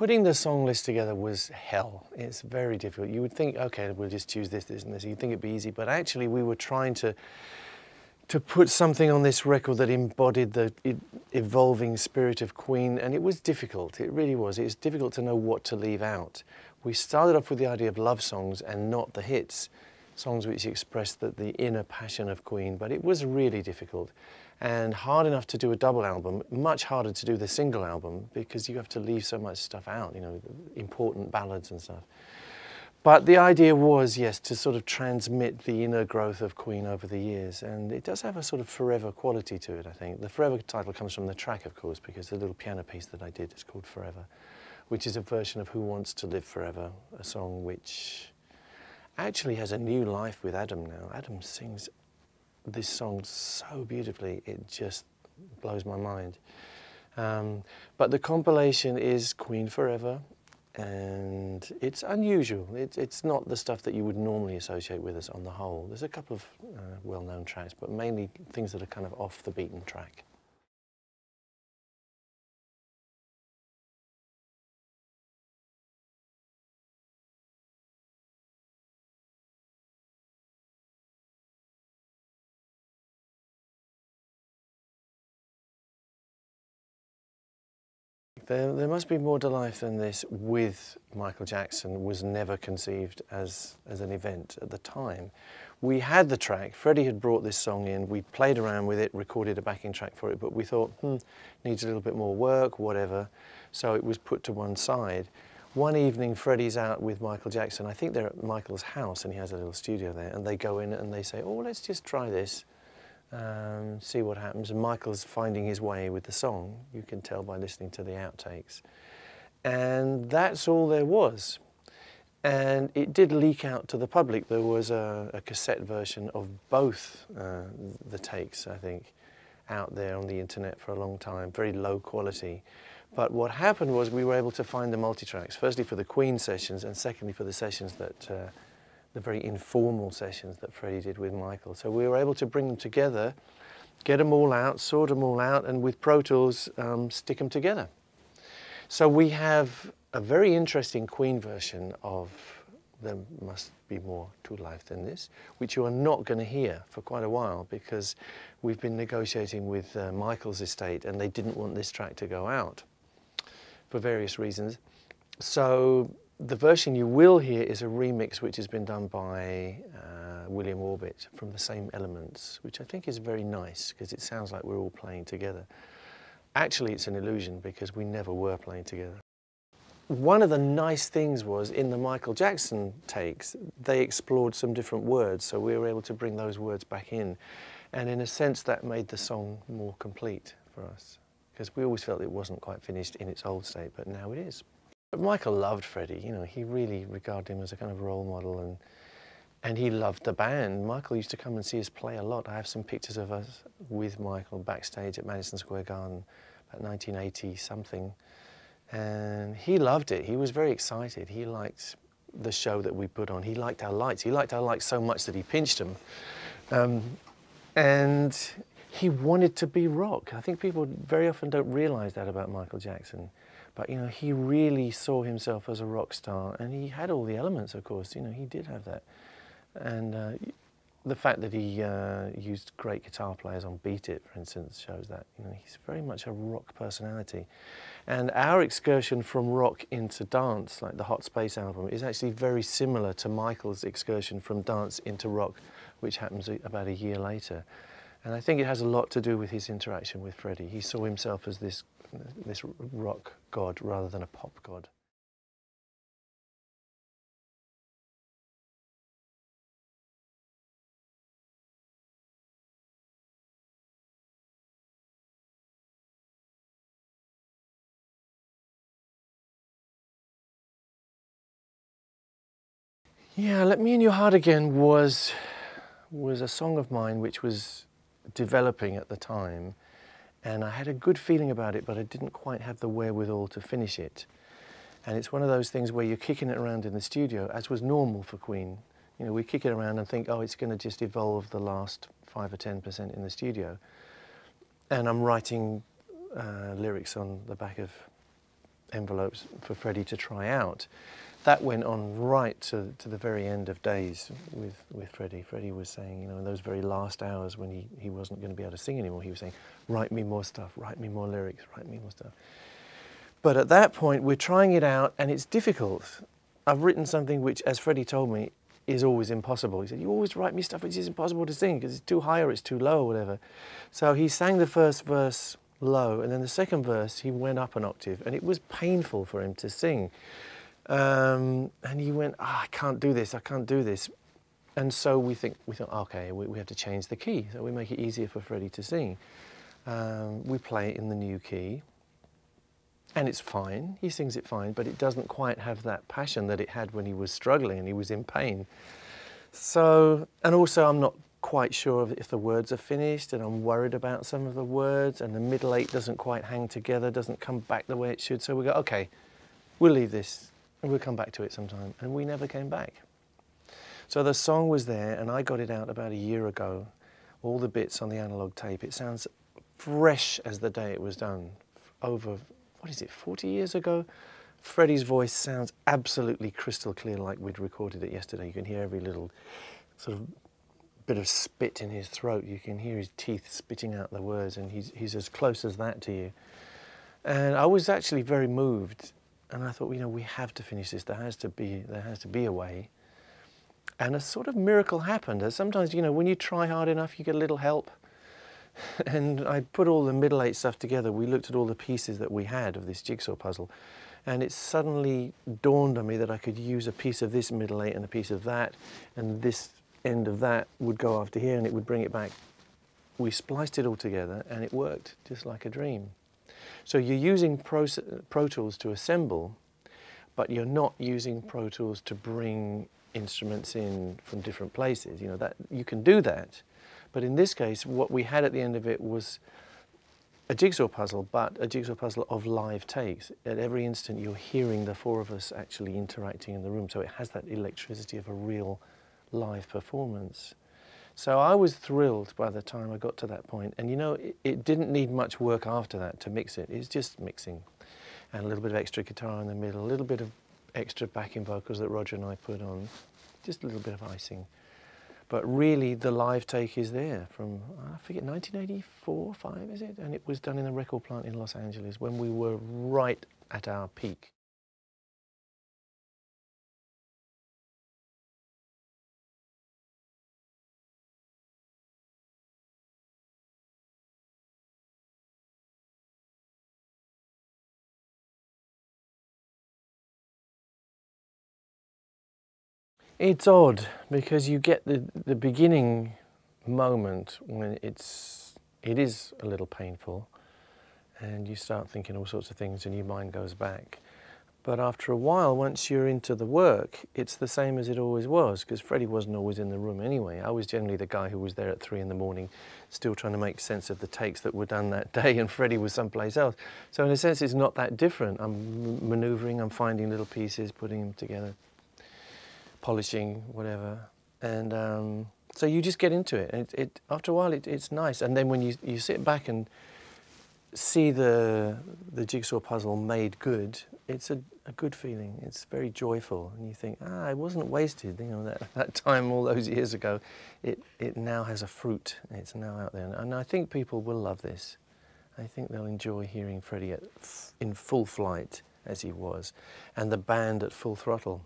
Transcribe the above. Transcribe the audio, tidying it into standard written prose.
Putting the song list together was hell. It's very difficult. You would think, okay, we'll just choose this, this, and this. You'd think it'd be easy, but actually we were trying to put something on this record that embodied the evolving spirit of Queen, and it was difficult. It really was. It was difficult to know what to leave out. We started off with the idea of love songs and not the hits, songs which expressed the inner passion of Queen, but it was really difficult and hard enough to do a double album, much harder to do the single album because you have to leave so much stuff out, you know, important ballads and stuff. But the idea was, yes, to sort of transmit the inner growth of Queen over the years, and it does have a sort of forever quality to it, I think. The Forever title comes from the track, of course, because the little piano piece that I did is called Forever, which is a version of Who Wants to Live Forever, a song which actually has a new life with Adam now. Adam sings this song so beautifully, it just blows my mind. But the compilation is Queen Forever, and it's unusual. It's not the stuff that you would normally associate with us on the whole. There's a couple of well-known tracks, but mainly things that are kind of off the beaten track. There must be more to life than this with Michael Jackson was never conceived as an event at the time. We had the track, Freddie had brought this song in, we played around with it, recorded a backing track for it, but we thought, needs a little bit more work, whatever, so it was put to one side. One evening, Freddie's out with Michael Jackson, I think they're at Michael's house and he has a little studio there, and they go in and they say, oh, let's just try this. See what happens. And Michael's finding his way with the song. You can tell by listening to the outtakes. And that's all there was. And it did leak out to the public. There was a cassette version of both the takes, I think, out there on the internet for a long time, very low quality. But what happened was we were able to find the multitracks, firstly for the Queen sessions, and secondly for the sessions that the very informal sessions that Freddie did with Michael. So we were able to bring them together, get them all out, sort them all out, and with Pro Tools, stick them together. So we have a very interesting Queen version of There Must Be More to Life Than This, which you are not going to hear for quite a while because we've been negotiating with Michael's estate and they didn't want this track to go out for various reasons. So the version you will hear is a remix which has been done by William Orbit from the same elements, which I think is very nice because it sounds like we're all playing together. Actually, it's an illusion because we never were playing together. One of the nice things was in the Michael Jackson takes, they explored some different words, so we were able to bring those words back in. And in a sense, that made the song more complete for us because we always felt it wasn't quite finished in its old state, but now it is. But Michael loved Freddie, you know, he really regarded him as a kind of role model and he loved the band. Michael used to come and see us play a lot. I have some pictures of us with Michael backstage at Madison Square Garden about 1980 something. And he loved it. He was very excited. He liked the show that we put on. He liked our lights. He liked our lights so much that he pinched them. And he wanted to be rock. I think people very often don't realize that about Michael Jackson. But, you know, he really saw himself as a rock star, and he had all the elements, of course. You know, he did have that. And the fact that he used great guitar players on Beat It, for instance, shows that. You know, he's very much a rock personality. And our excursion from rock into dance, like the Hot Space album, is actually very similar to Michael's excursion from dance into rock, which happens about a year later. And I think it has a lot to do with his interaction with Freddie. He saw himself as this rock god rather than a pop god. Yeah, Let Me In Your Heart Again was a song of mine which was developing at the time, and I had a good feeling about it, but I didn't quite have the wherewithal to finish it. And it's one of those things where you're kicking it around in the studio, as was normal for Queen. You know, we kick it around and think, oh, it's going to just evolve the last 5 or 10% in the studio. And I'm writing lyrics on the back of envelopes for Freddie to try out. That went on right to the very end of days with Freddie. Freddie was saying, you know, in those very last hours when he wasn't going to be able to sing anymore, he was saying, write me more stuff, write me more lyrics, write me more stuff. But at that point, we're trying it out, and it's difficult. I've written something which, as Freddie told me, is always impossible. He said, you always write me stuff which is impossible to sing because it's too high or it's too low or whatever. So he sang the first verse low, and then the second verse, he went up an octave, and it was painful for him to sing. And he went, I can't do this, I can't do this. And so we thought, okay, we have to change the key. So we make it easier for Freddie to sing. We play it in the new key. And it's fine, he sings it fine, but it doesn't quite have that passion that it had when he was struggling and he was in pain. So, and also I'm not quite sure if the words are finished, and I'm worried about some of the words, and the middle eight doesn't quite hang together, doesn't come back the way it should. So we go, okay, we'll leave this and we'll come back to it sometime. And we never came back. So the song was there, and I got it out about a year ago, all the bits on the analog tape. It sounds fresh as the day it was done, over, what is it, 40 years ago? Freddie's voice sounds absolutely crystal clear, like we'd recorded it yesterday. You can hear every little sort of bit of spit in his throat. You can hear his teeth spitting out the words, and he's as close as that to you. And I was actually very moved, and I thought, you know, we have to finish this. There has to be a way. And a sort of miracle happened. As sometimes, you know, when you try hard enough, you get a little help. And I put all the middle eight stuff together. We looked at all the pieces that we had of this jigsaw puzzle, and it suddenly dawned on me that I could use a piece of this middle eight and a piece of that, and this end of that would go after here and it would bring it back. We spliced it all together and it worked just like a dream. So you're using Pro Tools to assemble, but you're not using Pro Tools to bring instruments in from different places. You know, that you can do that. But in this case, what we had at the end of it was a jigsaw puzzle, but a jigsaw puzzle of live takes. At every instant, you're hearing the four of us actually interacting in the room, so it has that electricity of a real live performance. So I was thrilled by the time I got to that point. And you know, it didn't need much work after that to mix it. It's just mixing. And a little bit of extra guitar in the middle, a little bit of extra backing vocals that Roger and I put on, just a little bit of icing. But really, the live take is there from, I forget, 1984, 5, is it? And it was done in a record plant in Los Angeles when we were right at our peak. It's odd because you get the beginning moment when it is a little painful, and you start thinking all sorts of things and your mind goes back. But after a while, once you're into the work, it's the same as it always was, because Freddie wasn't always in the room anyway. I was generally the guy who was there at 3 in the morning, still trying to make sense of the takes that were done that day, and Freddie was someplace else. So in a sense, it's not that different. I'm maneuvering, I'm finding little pieces, putting them together, polishing, whatever. And so you just get into it. And after a while, it's nice. And then when you sit back and see the jigsaw puzzle made good, it's a good feeling. It's very joyful, and you think, it wasn't wasted. You know, that time all those years ago, it now has a fruit. It's now out there, and I think people will love this. I think they'll enjoy hearing Freddie in full flight as he was, and the band at full throttle.